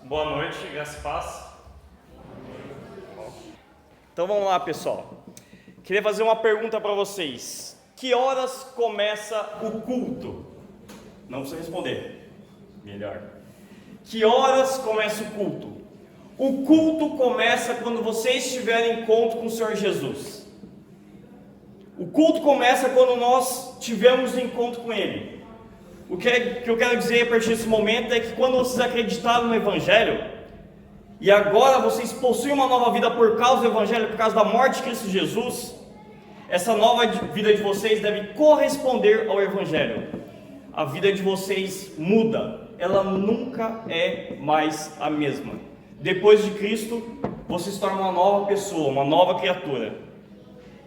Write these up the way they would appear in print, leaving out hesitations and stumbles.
Boa noite, graça e paz. Então vamos lá, pessoal. Queria fazer uma pergunta para vocês. Que horas começa o culto? Não precisa responder. Melhor. Que horas começa o culto? O culto começa quando vocês tiverem encontro com o Senhor Jesus. O culto começa quando nós tivermos encontro com Ele. O que eu quero dizer a partir desse momento é que quando vocês acreditaram no Evangelho, e agora vocês possuem uma nova vida por causa do Evangelho, por causa da morte de Cristo Jesus, essa nova vida de vocês deve corresponder ao Evangelho. A vida de vocês muda, ela nunca é mais a mesma. Depois de Cristo, você se torna uma nova pessoa, uma nova criatura.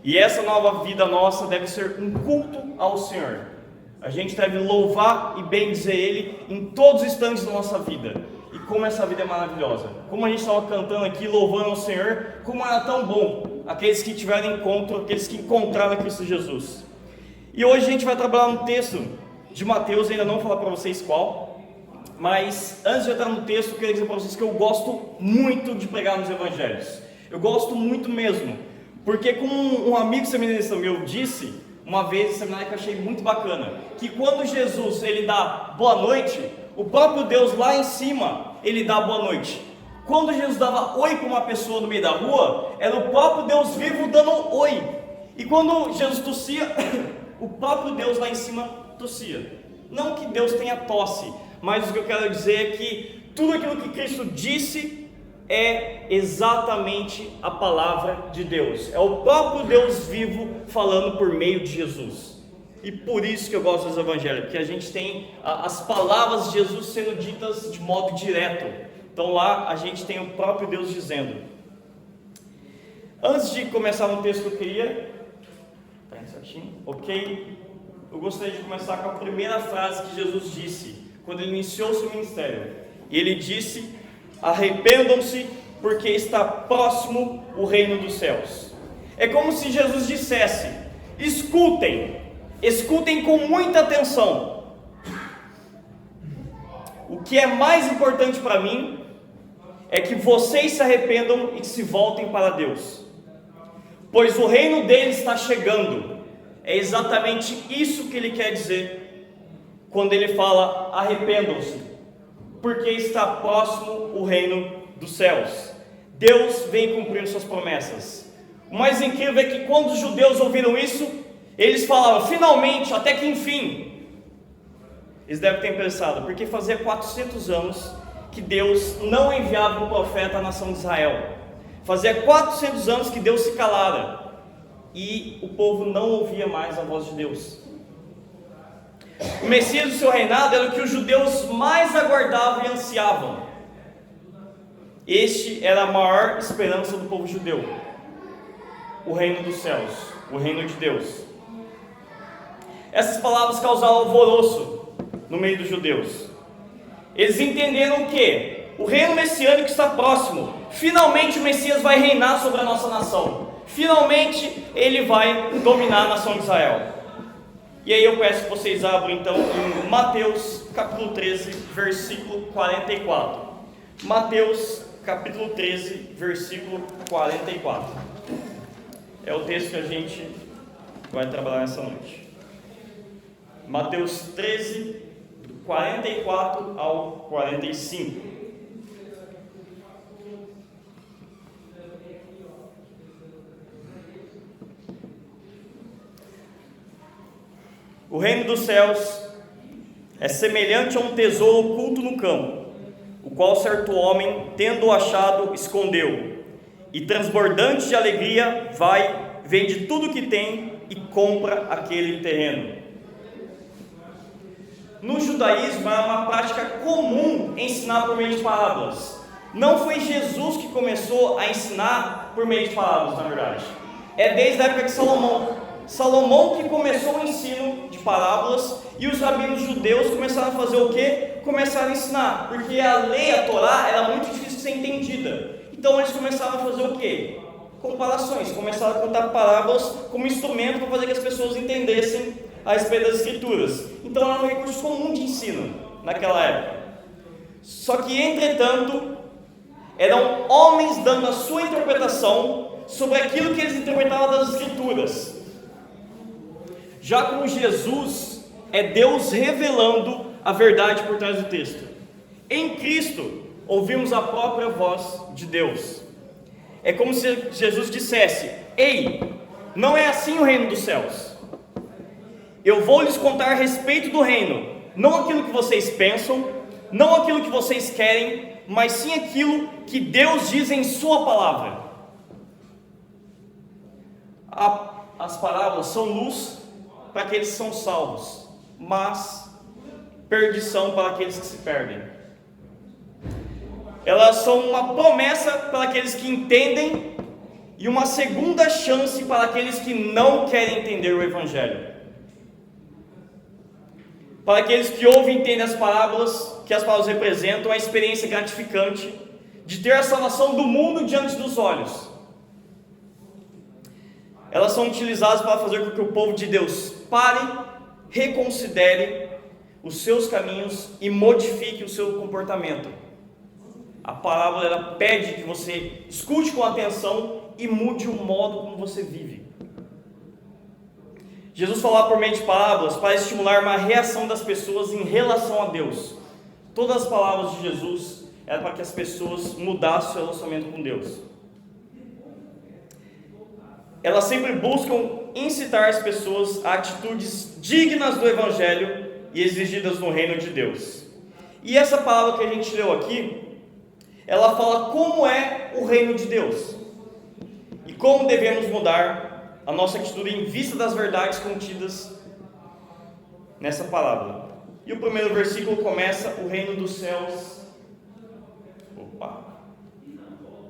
E essa nova vida nossa deve ser um culto ao Senhor. A gente deve louvar e bendizer Ele em todos os instantes da nossa vida. E como essa vida é maravilhosa. Como a gente estava cantando aqui, louvando ao Senhor, como era tão bom aqueles que tiveram encontro, aqueles que encontraram Cristo Jesus. E hoje a gente vai trabalhar um texto de Mateus, ainda não vou falar para vocês qual. Mas antes de entrar no texto, eu queria dizer para vocês que eu gosto muito de pregar nos evangelhos. Eu gosto muito mesmo. Porque como um amigo seminarista meu disse uma vez no seminário que eu achei muito bacana, que quando Jesus ele dá boa noite, o próprio Deus lá em cima, ele dá boa noite. Quando Jesus dava oi para uma pessoa no meio da rua, era o próprio Deus vivo dando oi. E quando Jesus tossia, o próprio Deus lá em cima tossia. Não que Deus tenha tosse, mas o que eu quero dizer é que tudo aquilo que Cristo disse é exatamente a palavra de Deus. É o próprio Deus vivo falando por meio de Jesus. E por isso que eu gosto dos evangelhos, porque a gente tem as palavras de Jesus sendo ditas de modo direto. Então lá a gente tem o próprio Deus dizendo. Antes de começar no texto que eu queria, tá aí certinho? Ok? Eu gostaria de começar com a primeira frase que Jesus disse quando ele iniciou o seu ministério. E ele disse: arrependam-se, porque está próximo o reino dos céus. É como se Jesus dissesse: escutem com muita atenção. O que é mais importante para mim é que vocês se arrependam e que se voltem para Deus, pois o reino dele está chegando. É exatamente isso que ele quer dizer quando ele fala arrependam-se, porque está próximo o reino dos céus. Deus vem cumprindo suas promessas. O mais incrível é que quando os judeus ouviram isso, eles falavam: finalmente, até que enfim. Eles devem ter pensado, porque fazia 400 anos que Deus não enviava um profeta à nação de Israel. Fazia 400 anos que Deus se calara e o povo não ouvia mais a voz de Deus. O Messias do seu reinado era o que os judeus mais aguardavam e ansiavam. Este era a maior esperança do povo judeu: o reino dos céus, o reino de Deus. Essas palavras causaram alvoroço no meio dos judeus. Eles entenderam que o reino messiânico está próximo. Finalmente o Messias vai reinar sobre a nossa nação. Finalmente ele vai dominar a nação de Israel. E aí eu peço que vocês abram então em Mateus capítulo 13, versículo 44. Mateus capítulo 13, versículo 44. É o texto que a gente vai trabalhar nessa noite. Mateus 13, do 44 ao 45. O reino dos céus é semelhante a um tesouro oculto no campo, o qual certo homem, tendo-o achado, escondeu, e transbordante de alegria, vende tudo o que tem e compra aquele terreno. No judaísmo era uma prática comum ensinar por meio de parábolas. Não foi Jesus que começou a ensinar por meio de parábolas, na verdade. É desde a época de Salomão. Salomão que começou o ensino de parábolas, e os rabinos judeus começaram a fazer o quê? Começaram a ensinar, porque a lei, a Torá, era muito difícil de ser entendida. Então eles começaram a fazer o quê? Comparações, começaram a contar parábolas como instrumento para fazer que as pessoas entendessem a respeito das escrituras. Então era um recurso comum de ensino naquela época. Só que, entretanto, eram homens dando a sua interpretação sobre aquilo que eles interpretavam das Escrituras. Já com Jesus, é Deus revelando a verdade por trás do texto. Em Cristo, ouvimos a própria voz de Deus. É como se Jesus dissesse: ei, não é assim o reino dos céus. Eu vou lhes contar a respeito do reino, não aquilo que vocês pensam, não aquilo que vocês querem, mas sim aquilo que Deus diz em sua palavra. As parábolas são luz para aqueles que são salvos, mas perdição para aqueles que se perdem. Elas são uma promessa para aqueles que entendem e uma segunda chance para aqueles que não querem entender o Evangelho. Para aqueles que ouvem e entendem as parábolas, que as parábolas representam a experiência gratificante de ter a salvação do mundo diante dos olhos. Elas são utilizadas para fazer com que o povo de Deus pare, reconsidere os seus caminhos e modifique o seu comportamento. A parábola ela pede que você escute com atenção e mude o modo como você vive. Jesus falava por meio de parábolas para estimular uma reação das pessoas em relação a Deus. Todas as palavras de Jesus eram para que as pessoas mudassem o seu relacionamento com Deus. Elas sempre buscam incitar as pessoas a atitudes dignas do Evangelho e exigidas no reino de Deus. E essa palavra que a gente leu aqui, ela fala como é o reino de Deus e como devemos mudar a nossa atitude em vista das verdades contidas nessa palavra. E o primeiro versículo começa: o reino dos céus.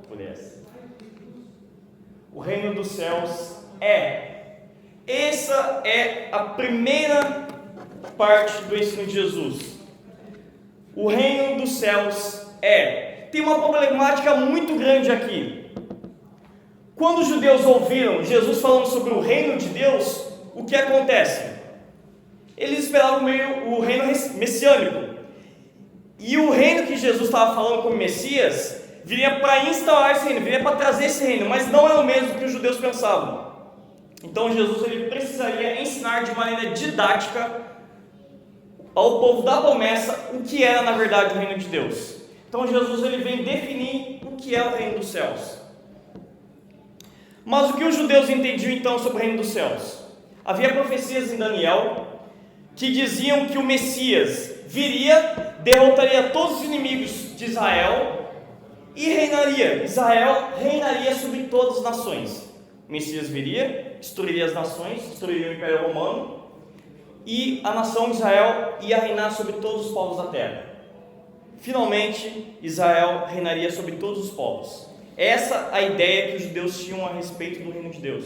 Por essa. O reino dos céus é. Essa é a primeira parte do ensino de Jesus. O reino dos céus é. Tem uma problemática muito grande aqui. Quando os judeus ouviram Jesus falando sobre o reino de Deus, o que acontece? Eles esperavam o reino messiânico. E o reino que Jesus estava falando como Messias viria para instaurar esse reino, viria para trazer esse reino, mas não é o mesmo que os judeus pensavam. Então Jesus ele precisaria ensinar de maneira didática ao povo da promessa o que era na verdade o reino de Deus. Então Jesus ele vem definir o que é o reino dos céus. Mas o que os judeus entendiam então sobre o reino dos céus? Havia profecias em Daniel que diziam que o Messias viria, derrotaria todos os inimigos de Israel e reinaria. Israel reinaria sobre todas as nações. O Messias viria, destruiria as nações, destruiria o Império Romano e a nação de Israel ia reinar sobre todos os povos da terra. Finalmente, Israel reinaria sobre todos os povos. Essa é a ideia que os judeus tinham a respeito do reino de Deus.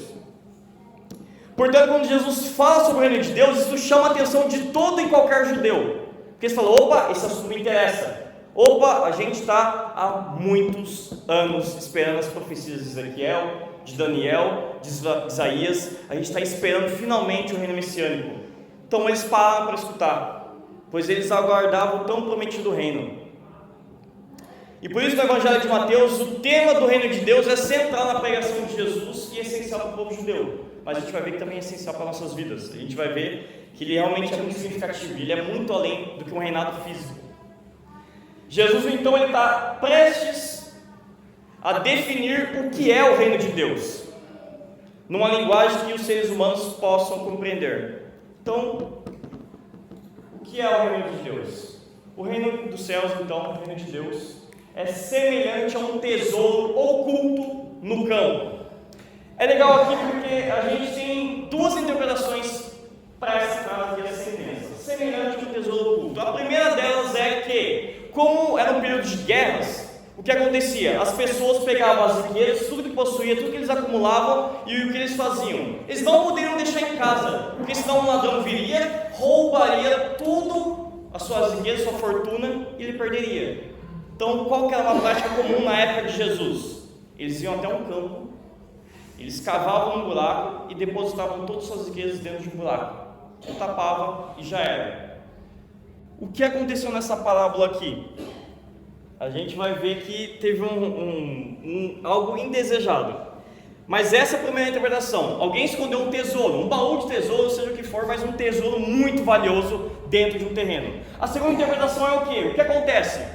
Portanto, quando Jesus fala sobre o reino de Deus, isso chama a atenção de todo e qualquer judeu. Porque eles falam: opa, esse assunto me interessa. Opa, a gente está há muitos anos esperando as profecias de Ezequiel, de Daniel, de Isaías. A gente está esperando finalmente o reino messiânico. Então eles pararam para escutar, pois eles aguardavam o tão prometido reino. E por isso no Evangelho de Mateus, o tema do reino de Deus é central na pregação de Jesus e é essencial para o povo judeu. Mas a gente vai ver que também é essencial para nossas vidas. A gente vai ver que ele realmente é muito significativo, ele é muito além do que um reinado físico. Jesus então ele está prestes a definir o que é o reino de Deus, numa linguagem que os seres humanos possam compreender. Então, o que é o reino de Deus? O reino dos céus, então, o reino de Deus, é semelhante a um tesouro oculto no campo. É legal aqui porque a gente tem duas interpretações para essa frase e essa sentença. Semelhante a um tesouro oculto. A primeira delas é que, como era um período de guerras, o que acontecia? As pessoas pegavam as riquezas, tudo que possuía, tudo que eles acumulavam, e o que eles faziam? Eles não poderiam deixar em casa, porque senão um ladrão viria, roubaria tudo, as suas riquezas, sua fortuna, e ele perderia. Então, qual que era uma prática comum na época de Jesus? Eles iam até um campo, eles cavavam um buraco e depositavam todas as suas riquezas dentro de um buraco. Tapavam e já era. O que aconteceu nessa parábola aqui? a gente vai ver que teve algo indesejado. Mas essa é a primeira interpretação. Alguém escondeu um tesouro, um baú de tesouro, seja o que for, mas um tesouro muito valioso dentro de um terreno. A segunda interpretação é o quê? O que acontece?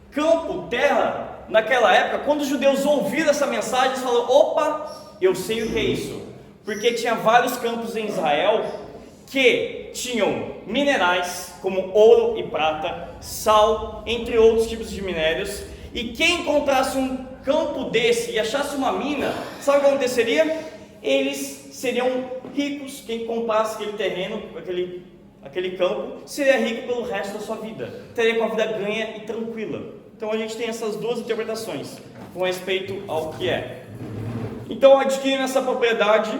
Campo, terra, naquela época, quando os judeus ouviram essa mensagem, eles falaram: opa, eu sei o que é isso. Porque tinha vários campos em Israel que tinham minerais, como ouro e prata, sal, entre outros tipos de minérios. E quem encontrasse um campo desse e achasse uma mina, sabe o que aconteceria? Eles seriam ricos. Quem comprasse aquele terreno, aquele campo, seria rico pelo resto da sua vida, teria uma vida ganha e tranquila. Então a gente tem essas duas interpretações com respeito ao que é. Então, adquirindo essa propriedade,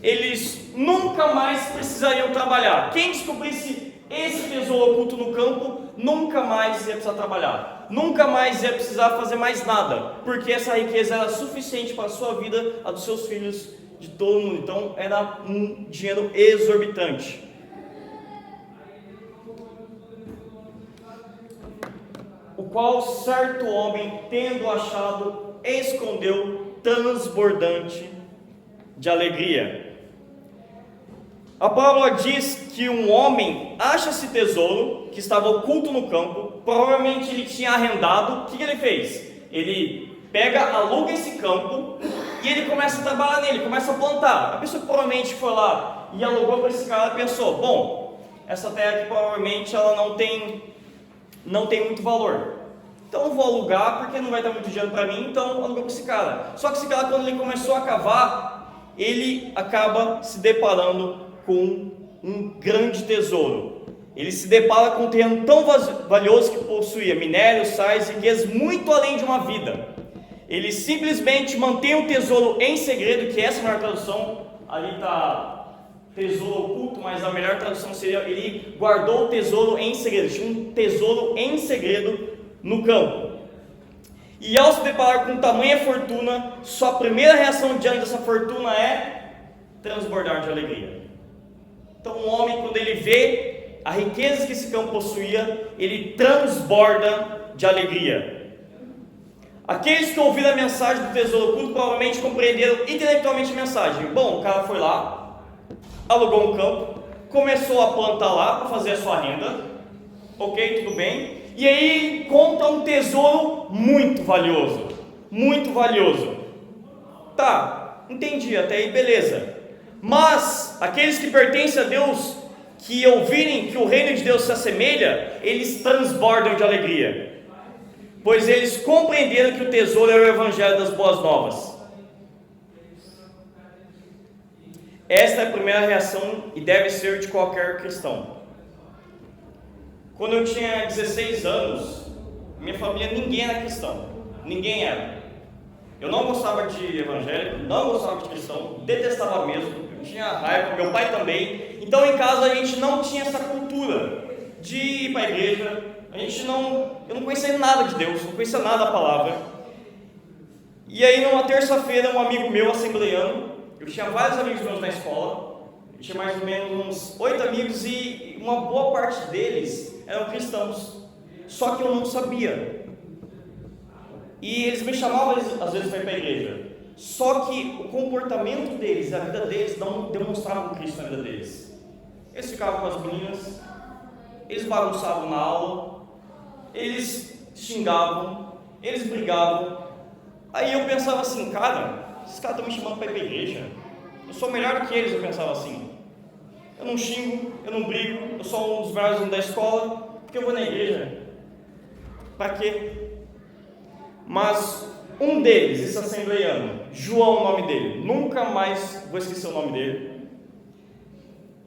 eles nunca mais precisariam trabalhar. Quem descobrisse esse tesouro oculto no campo, nunca mais ia precisar trabalhar, nunca mais ia precisar fazer mais nada, porque essa riqueza era suficiente para a sua vida, a dos seus filhos, de todo mundo. Então era um dinheiro exorbitante. O qual certo homem, tendo achado, escondeu, transbordante de alegria. A parábola diz que um homem acha esse tesouro que estava oculto no campo. Provavelmente ele tinha arrendado. O que ele fez? Ele aluga esse campo e ele começa a trabalhar nele, começa a plantar. A pessoa que provavelmente foi lá e alugou para esse cara pensou: bom, essa terra aqui provavelmente ela não tem muito valor, então eu vou alugar porque não vai dar muito dinheiro para mim, então alugou para esse cara. Só que esse cara, quando ele começou a cavar, ele acaba se deparando com um grande tesouro. Ele se depara com um terreno tão valioso que possuía minérios, sais e riquezas muito além de uma vida. Ele simplesmente mantém o tesouro em segredo, que essa é a melhor tradução. Ali está tesouro oculto, mas a melhor tradução seria: ele guardou o tesouro em segredo. Tinha um tesouro em segredo no campo. E ao se deparar com tamanha fortuna, sua primeira reação diante dessa fortuna é transbordar de alegria. Então um homem, quando ele vê a riqueza que esse campo possuía, ele transborda de alegria. Aqueles que ouviram a mensagem do tesouro oculto provavelmente compreenderam intelectualmente a mensagem. Bom, o cara foi lá, alugou um campo, começou a plantar lá para fazer a sua renda, ok, tudo bem, e aí encontra um tesouro muito valioso, tá, entendi, até aí beleza. Mas aqueles que pertencem a Deus, que ouvirem que o reino de Deus se assemelha, eles transbordam de alegria, pois eles compreenderam que o tesouro é o evangelho das boas novas. Esta é a primeira reação e deve ser de qualquer cristão. Quando eu tinha 16 anos, minha família, ninguém era cristão, ninguém era. Eu não gostava de evangélico, não gostava de cristão, detestava mesmo, eu tinha raiva, meu pai também. Então em casa a gente não tinha essa cultura de ir para a igreja, eu não conhecia nada de Deus, não conhecia nada da palavra. E aí numa terça-feira, um amigo meu, assembleiano, eu tinha vários amigos meus na escola, eu tinha mais ou menos uns 8 amigos e uma boa parte deles eram cristãos, só que eu não sabia. E eles me chamavam às vezes para ir para a igreja, só que o comportamento deles, a vida deles, não demonstrava Cristo na vida deles. Eles ficavam com as meninas, eles bagunçavam na aula, eles xingavam, eles brigavam. Aí eu pensava assim: cara, esses caras estão me chamando para ir para a igreja, eu sou melhor do que eles. Eu pensava assim: eu não xingo, eu não brigo, eu sou um dos melhores alunos da escola, porque eu vou na igreja? Para quê? Mas um deles, esse assembleiano, João, o nome dele, nunca mais vou esquecer o nome dele.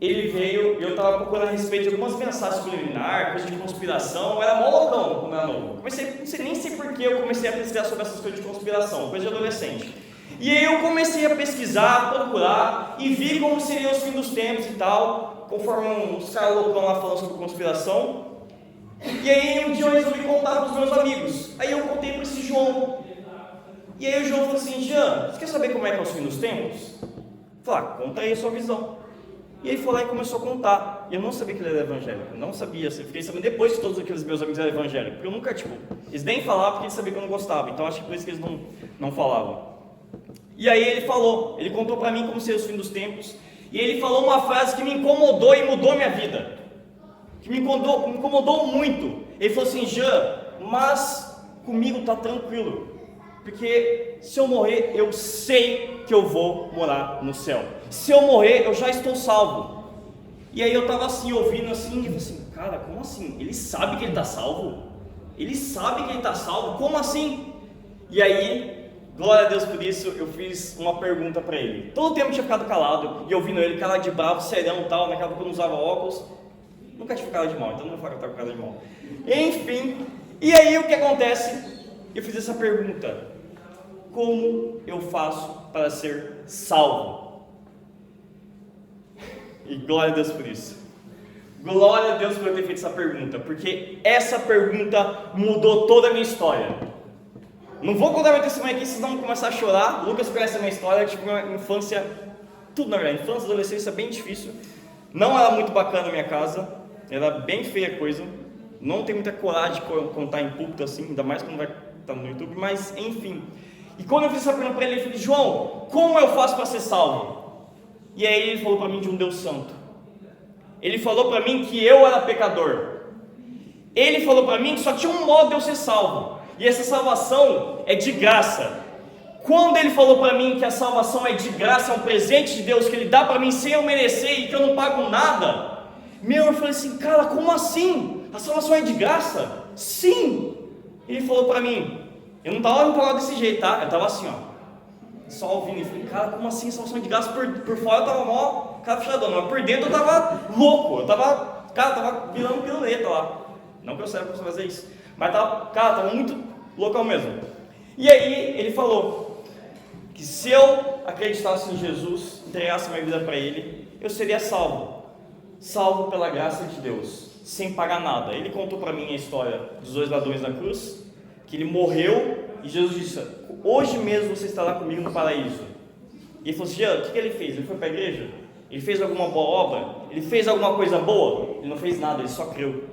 Ele veio e eu estava procurando a respeito de algumas mensagens subliminar, coisa de conspiração. Eu era mó loucão quando era novo. Nem sei por que eu comecei a pesquisar sobre essas coisas de conspiração, coisa de adolescente. E aí eu comecei a pesquisar, procurar e vi como seriam os fins dos tempos e tal, conforme uns caras loucão lá falando sobre conspiração. E aí um dia eu resolvi contar para os meus amigos. Aí eu contei para esse João. E aí o João falou assim: Jean, você quer saber como é que é os fins dos tempos? Eu falei: conta aí a sua visão. E ele foi lá e começou a contar. E eu não sabia que ele era evangélico, não sabia. Eu fiquei sabendo depois que todos aqueles meus amigos eram evangélicos. Porque eu nunca, eles nem falavam porque eles sabiam que eu não gostava. Então acho que por isso que eles não falavam. E aí ele falou, ele contou para mim como seria os fins dos tempos. E ele falou uma frase que me incomodou e mudou minha vida. Que me incomodou muito. Ele falou assim: Jean, mas comigo tá tranquilo. Porque se eu morrer, eu sei que eu vou morar no céu. Se eu morrer, eu já estou salvo. E aí eu tava assim, ouvindo assim, e falei assim: cara, como assim? Ele sabe que ele está salvo? Ele sabe que ele está salvo? Como assim? E aí, glória a Deus por isso, eu fiz uma pergunta para ele. Todo o tempo eu tinha ficado calado, e ouvindo ele, cara de bravo, serão e tal, naquela época eu não usava óculos. Nunca tive cara de mal, então não vou falar que eu estava com cara de mal. Enfim, e aí o que acontece? Eu fiz essa pergunta: como eu faço para ser salvo? E glória a Deus por isso. Glória a Deus por eu ter feito essa pergunta, porque essa pergunta mudou toda a minha história. Não vou contar meu testemunho aqui, senão vão começar a chorar. Lucas conhece a minha história, eu tive uma infância, tudo na verdade, infância e adolescência bem difícil. Não era muito bacana a minha casa, era bem feia a coisa. Não tenho muita coragem de contar em público assim, ainda mais quando vai estar no YouTube, mas enfim. E quando eu fiz essa pergunta para ele, eu falei: João, como eu faço para ser salvo? E aí ele falou para mim de um Deus santo. Ele falou para mim que eu era pecador. Ele falou para mim que só tinha um modo de eu ser salvo, e essa salvação é de graça. Quando ele falou para mim que a salvação é de graça, é um presente de Deus que ele dá para mim sem eu merecer e que eu não pago nada, eu falei assim: cara, como assim? A salvação é de graça? Sim. Ele falou para mim, eu não estava empolgado desse jeito, tá? Eu estava assim, ó, só ouvindo. E falei: cara, como assim salvação de graça? Por fora eu estava mó cara fechadão, mas por dentro eu estava louco. Eu estava virando piruleta lá. Não que eu saiba como fazer isso, mas estava muito loucão mesmo. E aí ele falou que se eu acreditasse em Jesus, entregasse minha vida para Ele, eu seria salvo. Salvo pela graça de Deus, sem pagar nada. Ele contou para mim a história dos 2 ladrões na cruz, que ele morreu e Jesus disse: hoje mesmo você estará comigo no paraíso. E ele falou assim: o que ele fez? Ele foi para a igreja? Ele fez alguma boa obra? Ele fez alguma coisa boa? Ele não fez nada, ele só creu.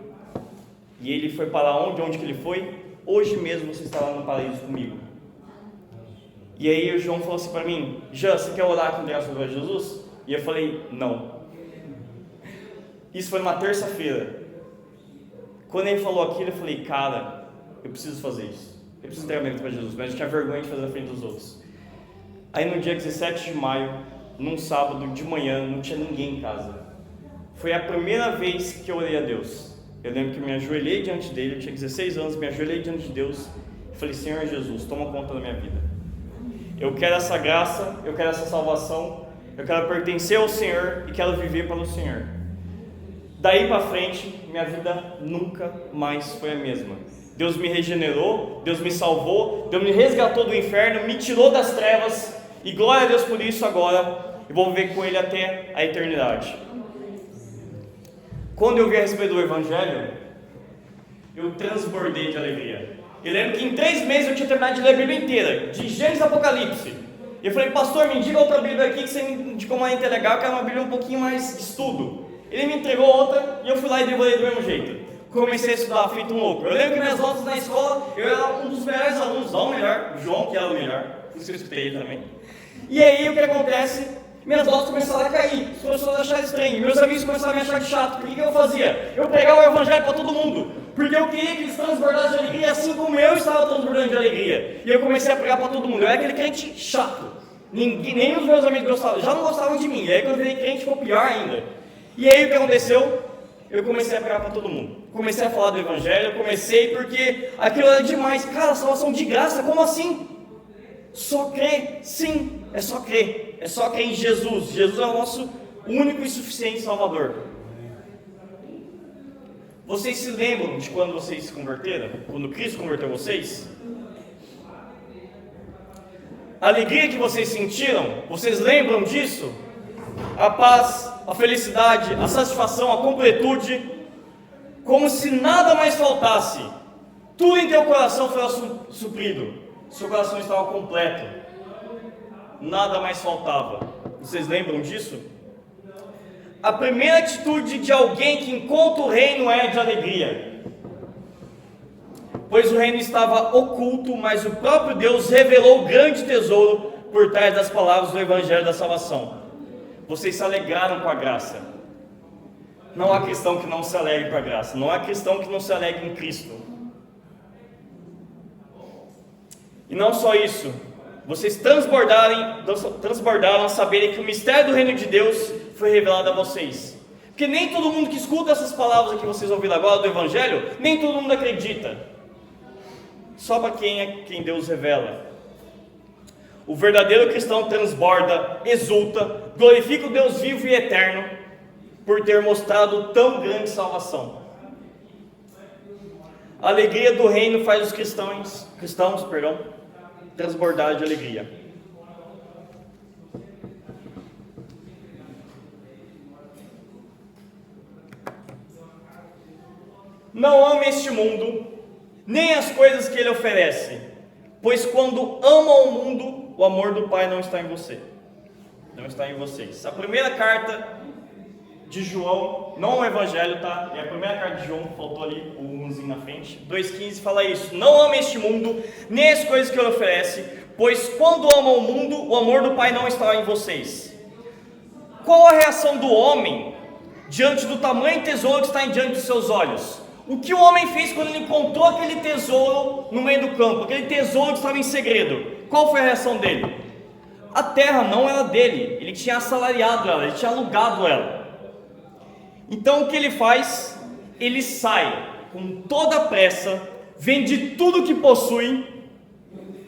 E ele foi para onde que ele foi? Hoje mesmo você estará no paraíso comigo. E aí o João falou assim para mim: Jean, você quer orar com graça para Jesus? E eu falei: não. Isso foi numa terça-feira. Quando ele falou aquilo, eu falei: cara, eu preciso fazer isso. Eu preciso entregar minha vida para Jesus. Mas eu tinha vergonha de fazer na frente dos outros. Aí no dia 17 de maio, num sábado de manhã, não tinha ninguém em casa. Foi a primeira vez que eu orei a Deus. Eu lembro que eu me ajoelhei diante dele, eu tinha 16 anos, me ajoelhei diante de Deus e falei: Senhor Jesus, toma conta da minha vida. Eu quero essa graça, eu quero essa salvação, eu quero pertencer ao Senhor e quero viver para o Senhor. Daí para frente, minha vida nunca mais foi a mesma. Deus me regenerou, Deus me salvou, Deus me resgatou do inferno, me tirou das trevas, e glória a Deus por isso. Agora eu vou viver com Ele até a eternidade. Quando eu vi a respeito do Evangelho, eu transbordei de alegria. Eu lembro que em 3 meses eu tinha terminado de ler a Bíblia inteira, de Gênesis a Apocalipse. E eu falei: pastor, me diga outra Bíblia aqui que você me indicou uma inteira legal, que era uma Bíblia um pouquinho mais de estudo. Ele me entregou outra e eu fui lá e devorei do mesmo jeito. Comecei a estudar feito um louco. Eu lembro que minhas notas na escola, eu era um dos melhores alunos, não o melhor, o João que era o melhor, por isso que eu escutei ele também. E aí o que acontece? Minhas notas começaram a cair, os professores acharam estranho, meus amigos começaram a me achar de chato. Por que eu fazia? Eu pregava o Evangelho para todo mundo, porque eu queria que eles transbordassem de alegria, assim como eu estava transbordando de alegria. E eu comecei a pregar para todo mundo. Eu era aquele crente chato, nem os meus amigos gostavam, já não gostavam de mim. E aí quando eu virei crente ficou pior ainda. E aí o que aconteceu? Eu comecei a pregar para todo mundo, comecei a falar do Evangelho, porque aquilo era demais. Cara, salvação de graça, como assim? Só crer, sim, é só crer em Jesus. Jesus é o nosso único e suficiente Salvador. Vocês se lembram de quando vocês se converteram? Quando Cristo converteu vocês? A alegria que vocês sentiram, vocês lembram disso? A paz, a felicidade, a satisfação, a completude, como se nada mais faltasse. Tudo em teu coração foi suprido. Seu coração estava completo. Nada mais faltava. Vocês lembram disso? A primeira atitude de alguém que encontra o reino é de alegria. Pois o reino estava oculto, mas o próprio Deus revelou o grande tesouro por trás das palavras do Evangelho da salvação. Vocês se alegraram com a graça. Não há cristão que não se alegre com a graça. Não há cristão que não se alegre em Cristo. E não só isso. Vocês transbordaram a saberem que o mistério do reino de Deus foi revelado a vocês. Porque nem todo mundo que escuta essas palavras que vocês ouviram agora do Evangelho, nem todo mundo acredita. Só para quem Deus revela. O verdadeiro cristão transborda, exulta, glorifica o Deus vivo e eterno por ter mostrado tão grande salvação. A alegria do reino faz os cristãos, transbordar de alegria. Não ame este mundo, nem as coisas que ele oferece, pois quando ama o mundo, o amor do Pai não está em você, não está em vocês. A primeira carta de João, não o Evangelho, tá? É a primeira carta de João, faltou ali o 1zinho na frente, 2,15 fala isso: não ame este mundo, nem as coisas que ele oferece, pois quando ama o mundo, o amor do Pai não está em vocês. Qual a reação do homem diante do tamanho tesouro que está diante dos seus olhos? O que o homem fez quando ele encontrou aquele tesouro no meio do campo, aquele tesouro que estava em segredo? Qual foi a reação dele? A terra não era dele, ele tinha assalariado ela, ele tinha alugado ela. Então o que ele faz? Ele sai com toda a pressa, vende tudo que possui,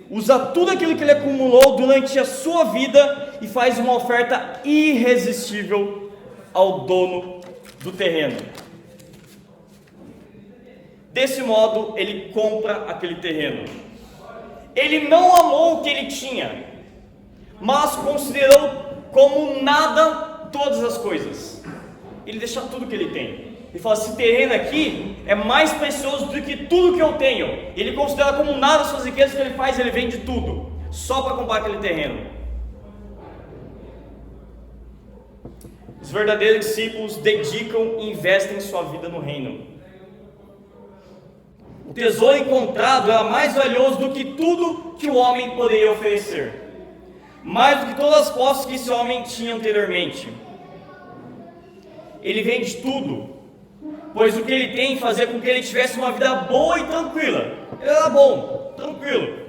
usa tudo aquilo que ele acumulou durante a sua vida e faz uma oferta irresistível ao dono do terreno. Desse modo, ele compra aquele terreno. Ele não amou o que ele tinha, mas considerou como nada todas as coisas. Ele deixa tudo que ele tem. Ele fala: esse terreno aqui é mais precioso do que tudo que eu tenho. Ele considera como nada as suas riquezas. O que ele faz? Ele vende tudo, só para comprar aquele terreno. Os verdadeiros discípulos dedicam e investem sua vida no reino. O tesouro encontrado era mais valioso do que tudo que o homem poderia oferecer, mais do que todas as posses que esse homem tinha anteriormente. Ele vende tudo, pois o que ele tem fazia com que ele tivesse uma vida boa e tranquila. Ele era bom, tranquilo,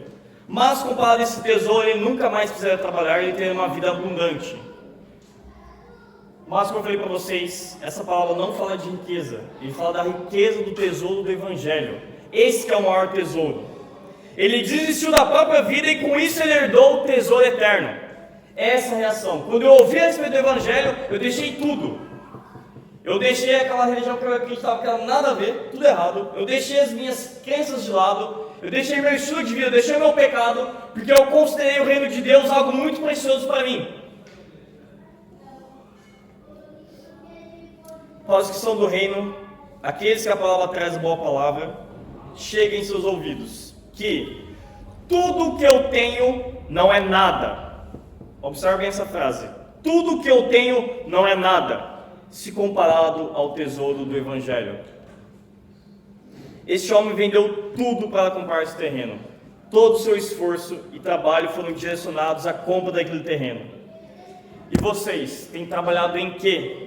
mas comparado a esse tesouro, ele nunca mais precisaria trabalhar, ele teria uma vida abundante. Mas como eu falei para vocês, essa palavra não fala de riqueza, ele fala da riqueza do tesouro do Evangelho. Esse que é o maior tesouro. Ele desistiu da própria vida e com isso ele herdou o tesouro eterno. Essa é a reação. Quando eu ouvi a respeito do Evangelho, eu deixei tudo. Eu deixei aquela religião que eu acreditava que era nada a ver, tudo errado. Eu deixei as minhas crenças de lado. Eu deixei meu estilo de vida, eu deixei meu pecado, porque eu considerei o reino de Deus algo muito precioso para mim. Para os que são do reino, aqueles que a palavra traz boa palavra, chegue em seus ouvidos, que tudo que eu tenho não é nada. Observe bem essa frase: tudo que eu tenho não é nada, se comparado ao tesouro do Evangelho. Este homem vendeu tudo para comprar esse terreno. Todo o seu esforço e trabalho foram direcionados à compra daquele terreno. E vocês têm trabalhado em quê?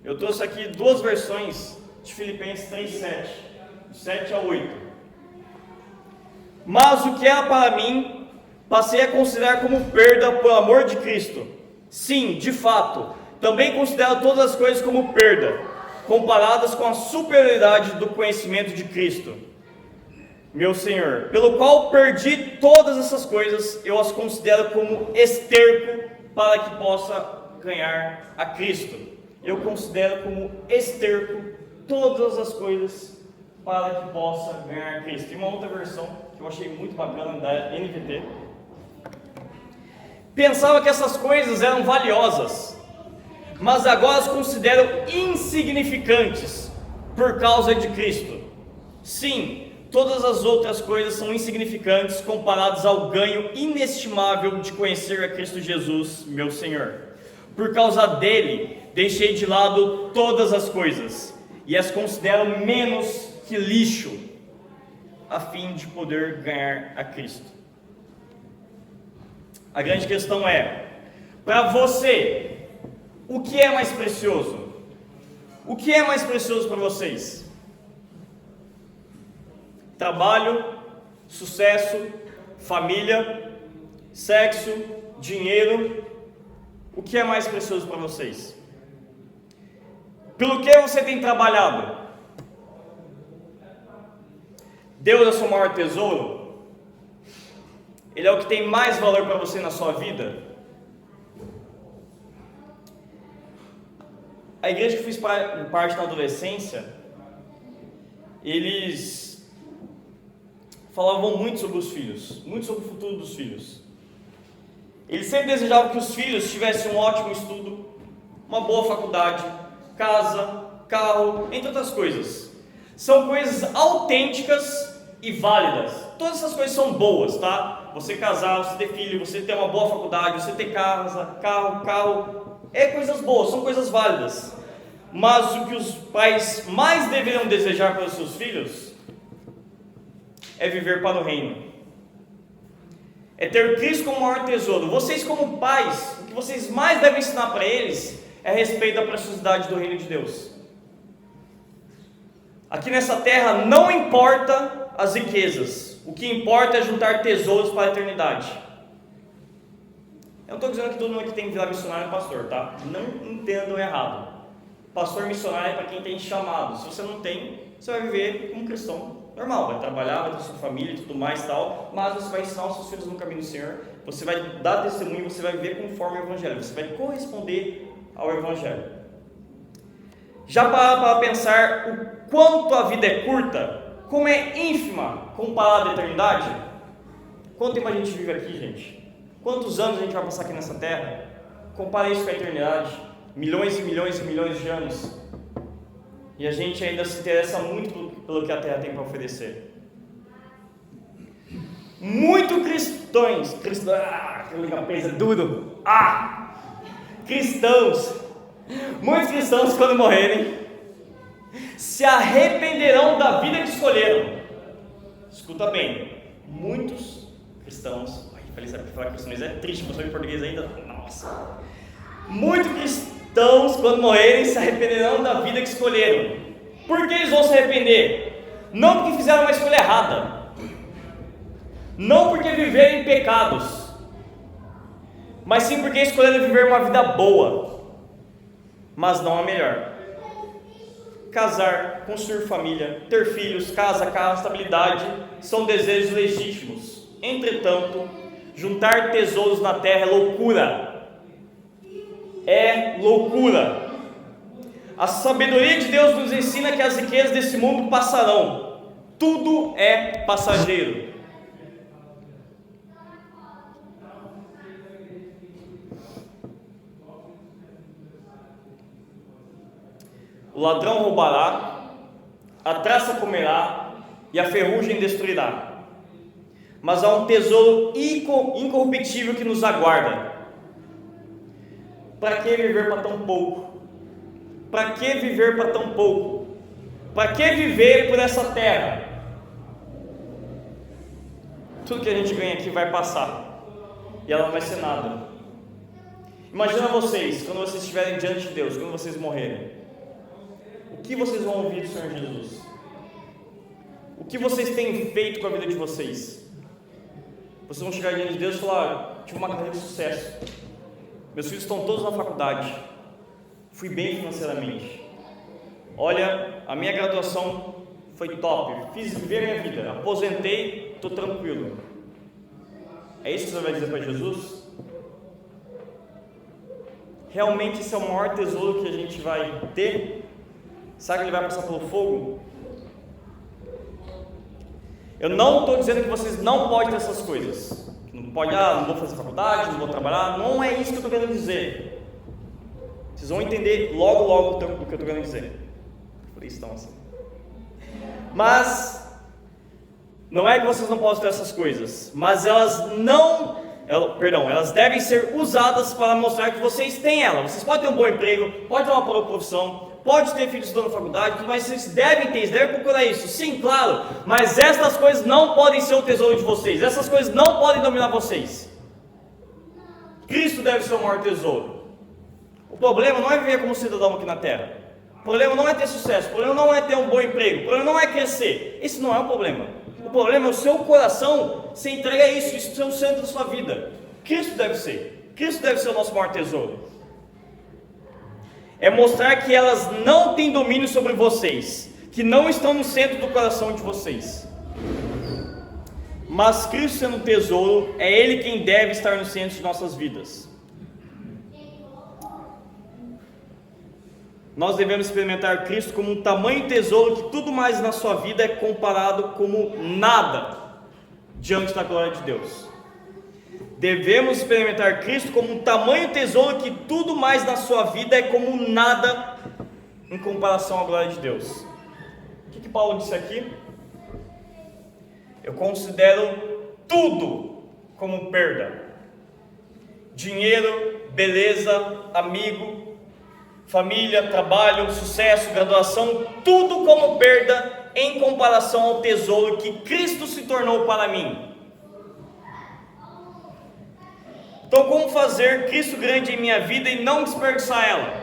Eu trouxe aqui duas versões de Filipenses 3:7, 7 a 8. Mas o que era para mim, passei a considerar como perda por amor de Cristo. Sim, de fato, também considero todas as coisas como perda, comparadas com a superioridade do conhecimento de Cristo, meu Senhor, pelo qual perdi todas essas coisas. Eu as considero como esterco para que possa ganhar a Cristo. Eu considero como esterco todas as coisas para que possa ganhar a Cristo. Tem uma outra versão que eu achei muito bacana, da NVT. Pensava que essas coisas eram valiosas, mas agora as considero insignificantes por causa de Cristo. Sim, todas as outras coisas são insignificantes comparadas ao ganho inestimável de conhecer a Cristo Jesus, meu Senhor. Por causa dele, deixei de lado todas as coisas e as considero menos que lixo, a fim de poder ganhar a Cristo. A grande questão é, para você, o que é mais precioso? O que é mais precioso para vocês? Trabalho, sucesso, família, sexo, dinheiro. O que é mais precioso para vocês? Pelo que você tem trabalhado? Deus é o seu maior tesouro? Ele é o que tem mais valor para você na sua vida? A igreja que eu fiz parte na adolescência, eles falavam muito sobre os filhos, muito sobre o futuro dos filhos. Eles sempre desejavam que os filhos tivessem um ótimo estudo, uma boa faculdade, casa, carro, entre outras coisas. São coisas autênticas e válidas. Todas essas coisas são boas, tá? Você casar, você ter filho, você ter uma boa faculdade, você ter casa, carro, é coisas boas, são coisas válidas. Mas o que os pais mais deveriam desejar para os seus filhos é viver para o reino. É ter Cristo como maior tesouro. Vocês como pais, o que vocês mais devem ensinar para eles é a respeito da preciosidade do reino de Deus. Aqui nessa terra não importa as riquezas, o que importa é juntar tesouros para a eternidade. Eu não estou dizendo que todo mundo que tem que virar missionário é pastor, tá? Não entendam errado. Pastor missionário é para quem tem chamado. Se você não tem, você vai viver como cristão normal, vai trabalhar, vai ter sua família e tudo mais e tal, mas você vai ensinar os seus filhos no caminho do Senhor, você vai dar testemunho, você vai viver conforme o Evangelho, você vai corresponder ao Evangelho. Já para pensar o quanto a vida é curta, como é ínfima comparada à eternidade? Quanto tempo a gente vive aqui, gente? Quantos anos a gente vai passar aqui nessa terra? Compare isso com a eternidade, milhões e milhões e milhões de anos. E a gente ainda se interessa muito pelo que a terra tem para oferecer. Muitos cristãos, muitos cristãos quando morrerem, se arrependerão da vida que escolheram. Escuta bem, muitos cristãos, falei, sabe que falar cristãos é triste, mas em português ainda, nossa. Muitos cristãos quando morrerem se arrependerão da vida que escolheram. Por que eles vão se arrepender? Não porque fizeram uma escolha errada, não porque viveram em pecados, mas sim porque escolheram viver uma vida boa, mas não a melhor. Casar, construir família, ter filhos, casa, carro, estabilidade são desejos legítimos. Entretanto, juntar tesouros na terra é loucura. É loucura. A sabedoria de Deus nos ensina que as riquezas desse mundo passarão. Tudo é passageiro. O ladrão roubará, a traça comerá e a ferrugem destruirá. Mas há um tesouro incorruptível que nos aguarda. Para que viver para tão pouco? Para que viver para tão pouco? Para que viver por essa terra? Tudo que a gente ganha aqui vai passar e ela não vai ser nada. Imagina vocês, quando vocês estiverem diante de Deus, quando vocês morrerem, o que vocês vão ouvir do Senhor Jesus? O que vocês têm feito com a vida de vocês? Vocês vão chegar diante de Deus e falar: tive uma carreira de sucesso, meus filhos estão todos na faculdade, fui bem financeiramente, olha, a minha graduação foi top, fiz viver minha vida, aposentei, estou tranquilo. É isso que você vai dizer para Jesus? Realmente esse é o maior tesouro que a gente vai ter? Sabe que ele vai passar pelo fogo? Eu não estou dizendo que vocês não podem ter essas coisas. Não pode, não vou fazer faculdade, não vou trabalhar. Não é isso que eu estou querendo dizer. Vocês vão entender logo o que eu estou querendo dizer. Por isso estão assim. Mas Não é que vocês não possam ter essas coisas, mas elas devem ser usadas para mostrar que vocês têm ela. Vocês podem ter um bom emprego, podem ter uma boa profissão, pode ter filhos estudando na faculdade, mas vocês devem ter, vocês devem procurar isso. Sim, claro, mas essas coisas não podem ser o tesouro de vocês. Essas coisas não podem dominar vocês. Cristo deve ser o maior tesouro. O problema não é viver como cidadão aqui na terra. O problema não é ter sucesso. O problema não é ter um bom emprego. O problema não é crescer. Esse não é o problema. O problema é o seu coração se entrega a isso. Isso ser o centro da sua vida. Cristo deve ser. Cristo deve ser o nosso maior tesouro. É mostrar que elas não têm domínio sobre vocês, que não estão no centro do coração de vocês. Mas Cristo sendo um tesouro, é Ele quem deve estar no centro de nossas vidas. Nós devemos experimentar Cristo como um tamanho tesouro que tudo mais na sua vida é comparado como nada diante da glória de Deus. Devemos experimentar Cristo como um tamanho tesouro que tudo mais na sua vida é como nada em comparação à glória de Deus. O que Paulo disse aqui? Eu considero tudo como perda. Dinheiro, beleza, amigo, família, trabalho, sucesso, graduação, tudo como perda em comparação ao tesouro que Cristo se tornou para mim. Então, como fazer Cristo grande em minha vida e não desperdiçar ela?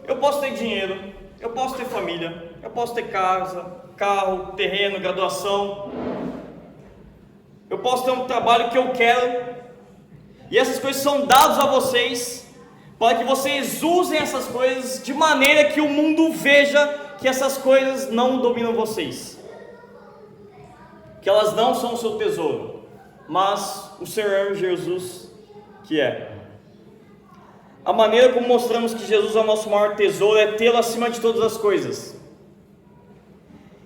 Eu posso ter dinheiro, eu posso ter família, eu posso ter casa, carro, terreno, graduação, eu posso ter um trabalho que eu quero, e essas coisas são dadas a vocês, para que vocês usem essas coisas de maneira que o mundo veja que essas coisas não dominam vocês, que elas não são o seu tesouro, mas o Senhor Jesus que é. A maneira como mostramos que Jesus é o nosso maior tesouro é tê-lo acima de todas as coisas.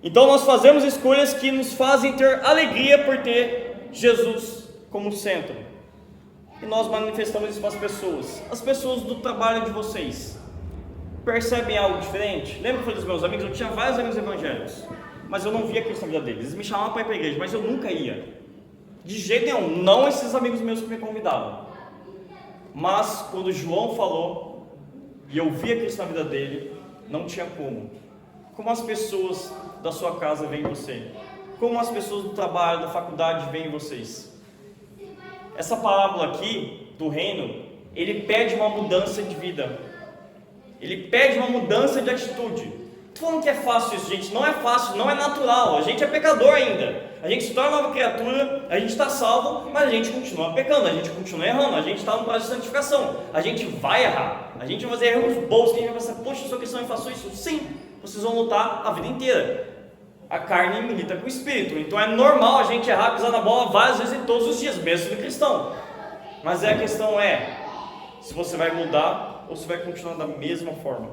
Então nós fazemos escolhas que nos fazem ter alegria por ter Jesus como centro. E nós manifestamos isso para as pessoas do trabalho de vocês. Percebem algo diferente? Lembra que eu falei dos meus amigos? Eu tinha vários amigos evangélicos, mas eu não via Cristo na vida deles. Eles me chamavam para ir para a igreja, mas eu nunca ia. De jeito nenhum, não esses amigos meus que me convidavam. Mas quando João falou, e eu via Cristo na vida dele, não tinha como. Como as pessoas da sua casa veem você, como as pessoas do trabalho, da faculdade veem vocês. Essa parábola aqui, do reino, ele pede uma mudança de vida. Ele pede uma mudança de atitude. Estou falando que é fácil isso, gente. Não é fácil, não é natural. A gente é pecador ainda. A gente se torna nova criatura, a gente está salvo, mas a gente continua pecando, a gente continua errando, a gente está no processo de santificação. A gente vai errar, a gente vai fazer erros bons, que a gente vai pensar, poxa, eu sou cristão e faço isso. Sim, vocês vão lutar a vida inteira. A carne milita com o espírito, então é normal a gente errar, pisar na bola várias vezes e todos os dias, mesmo sendo cristão. Mas a questão é, se você vai mudar ou se vai continuar da mesma forma.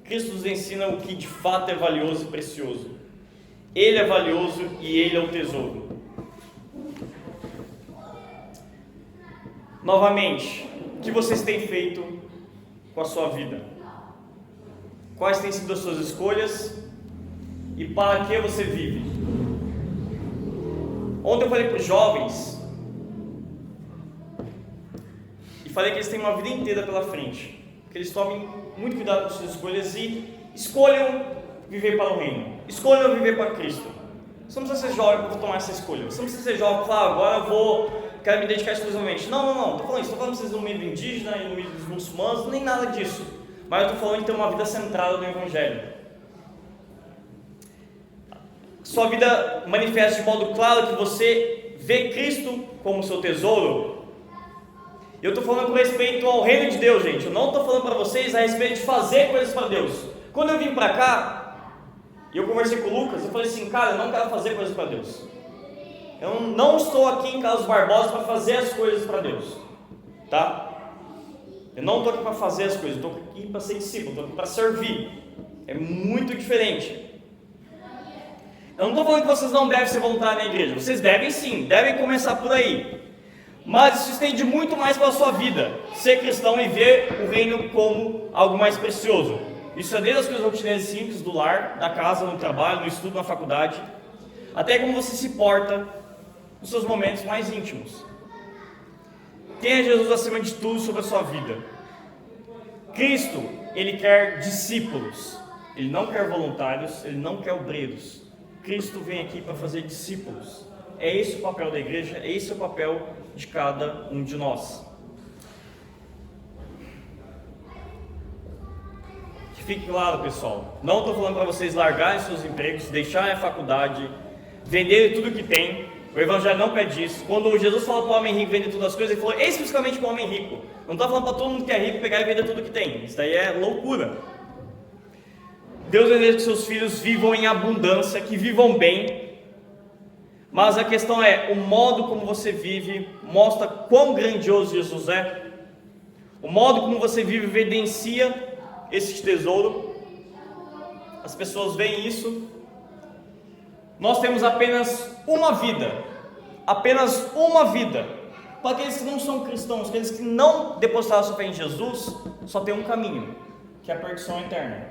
Cristo nos ensina o que de fato é valioso e precioso. Ele é valioso e Ele é o tesouro. Novamente, o que vocês têm feito com a sua vida? Quais têm sido as suas escolhas? E para que você vive? Ontem eu falei para os jovens e falei que eles têm uma vida inteira pela frente, que eles tomem muito cuidado com suas escolhas e escolham viver para o reino, escolham viver para Cristo. Você não precisa ser jovem para tomar essa escolha, você não precisa ser jovem para falar, agora quero me dedicar exclusivamente. Não, estou falando isso, estou falando de vocês no meio do indígena e no meio dos muçulmanos, nem nada disso, mas eu estou falando de ter uma vida centrada no Evangelho. Sua vida manifesta de modo claro que você vê Cristo como seu tesouro. Eu estou falando com respeito ao reino de Deus, gente. Eu não estou falando para vocês a respeito de fazer coisas para Deus. Quando eu vim para cá, e eu conversei com o Lucas, eu falei assim, cara, eu não quero fazer coisas para Deus. Eu não estou aqui em Carlos Barbosa para fazer as coisas para Deus, tá? Eu não estou aqui para fazer as coisas, eu estou aqui para ser discípulo, estou aqui para servir. É muito diferente. Eu não estou falando que vocês não devem ser voluntários na igreja, vocês devem sim, devem começar por aí. Mas isso estende muito mais para a sua vida, ser cristão e ver o reino como algo mais precioso. Isso é desde as coisas rotineiras simples do lar, da casa, no trabalho, no estudo, na faculdade, até como você se porta nos seus momentos mais íntimos. Tenha Jesus acima de tudo sobre a sua vida. Cristo, Ele quer discípulos. Ele não quer voluntários, Ele não quer obreiros. Cristo vem aqui para fazer discípulos. É esse o papel da igreja, é esse o papel de cada um de nós. Que fique claro, pessoal, não estou falando para vocês largarem seus empregos, deixarem a faculdade, venderem tudo que tem. O Evangelho não pede isso. Quando Jesus falou para o homem rico vender todas as coisas, Ele falou especificamente para o homem rico. Não está falando para todo mundo que é rico pegar e vender tudo que tem. Isso daí é loucura. Deus deseja que seus filhos vivam em abundância, que vivam bem. Mas a questão é, o modo como você vive mostra quão grandioso Jesus é. O modo como você vive evidencia esse tesouro. As pessoas veem isso. Nós temos apenas uma vida. Apenas uma vida. Para aqueles que não são cristãos, aqueles que não depositaram sua fé em Jesus, só tem um caminho, que é a perdição eterna,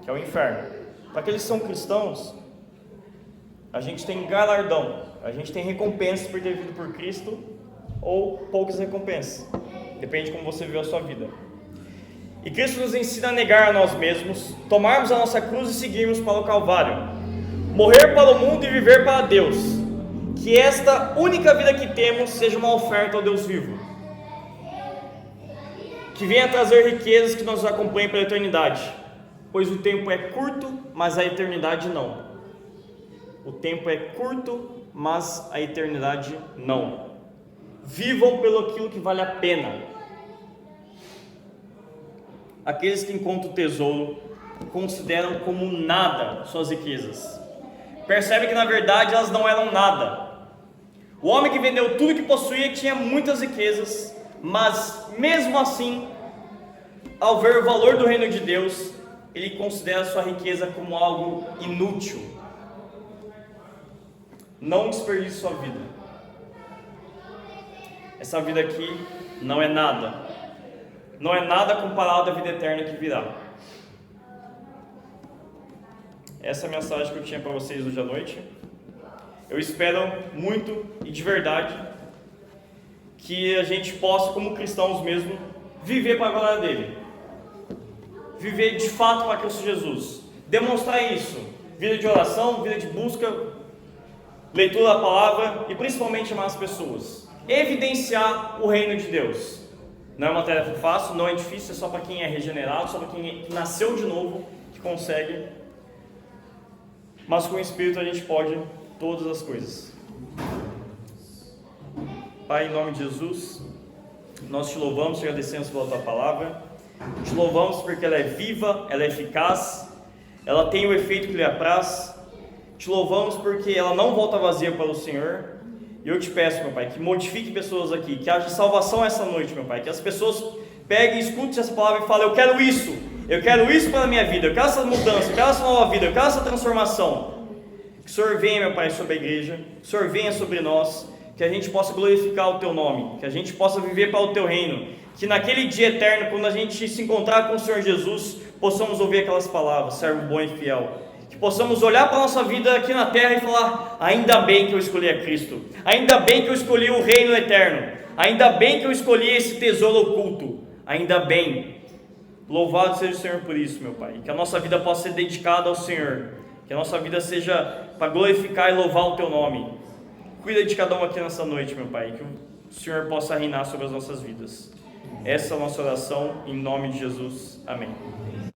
que é o inferno. Para aqueles que são cristãos, a gente tem galardão, a gente tem recompensas por ter vivido por Cristo, ou poucas recompensas, depende de como você viveu a sua vida. E Cristo nos ensina a negar a nós mesmos, tomarmos a nossa cruz e seguirmos para o Calvário, morrer para o mundo e viver para Deus, que esta única vida que temos seja uma oferta ao Deus vivo, que venha trazer riquezas que nos acompanhem pela eternidade, pois o tempo é curto, mas a eternidade não. O tempo é curto, mas a eternidade não. Vivam pelo aquilo que vale a pena. Aqueles que encontram o tesouro consideram como nada suas riquezas. Percebem que na verdade elas não eram nada. O homem que vendeu tudo que possuía tinha muitas riquezas, mas mesmo assim, ao ver o valor do reino de Deus, ele considera a sua riqueza como algo inútil. Não desperdice sua vida. Essa vida aqui não é nada. Não é nada comparado à vida eterna que virá. Essa é a mensagem que eu tinha para vocês hoje à noite. Eu espero muito e de verdade que a gente possa, como cristãos mesmo, viver para a glória dele. Viver de fato para Cristo Jesus. Demonstrar isso. Vida de oração, vida de busca, leitura da palavra e principalmente amar as pessoas. Evidenciar o reino de Deus. Não é uma tarefa fácil, não é difícil, é só para quem é regenerado, só para quem nasceu de novo que consegue. Mas com o Espírito a gente pode todas as coisas. Pai, em nome de Jesus, nós te louvamos, te agradecemos pela tua palavra. Te louvamos porque ela é viva, ela é eficaz, ela tem o efeito que lhe apraz. Te louvamos porque ela não volta vazia para o Senhor. E eu te peço, meu Pai, que modifique pessoas aqui, que haja salvação essa noite, meu Pai, que as pessoas peguem, escutem essa palavra e falem: eu quero isso para a minha vida, eu quero essa mudança, eu quero essa nova vida, eu quero essa transformação. Que o Senhor venha, meu Pai, sobre a igreja, que o Senhor venha sobre nós, que a gente possa glorificar o Teu nome, que a gente possa viver para o Teu reino, que naquele dia eterno, quando a gente se encontrar com o Senhor Jesus, possamos ouvir aquelas palavras: servo bom e fiel. Que possamos olhar para a nossa vida aqui na terra e falar: ainda bem que eu escolhi a Cristo, ainda bem que eu escolhi o reino eterno, ainda bem que eu escolhi esse tesouro oculto, ainda bem. Louvado seja o Senhor por isso, meu Pai, que a nossa vida possa ser dedicada ao Senhor, que a nossa vida seja para glorificar e louvar o Teu nome. Cuida de cada um aqui nessa noite, meu Pai, que o Senhor possa reinar sobre as nossas vidas. Essa é a nossa oração, em nome de Jesus. Amém.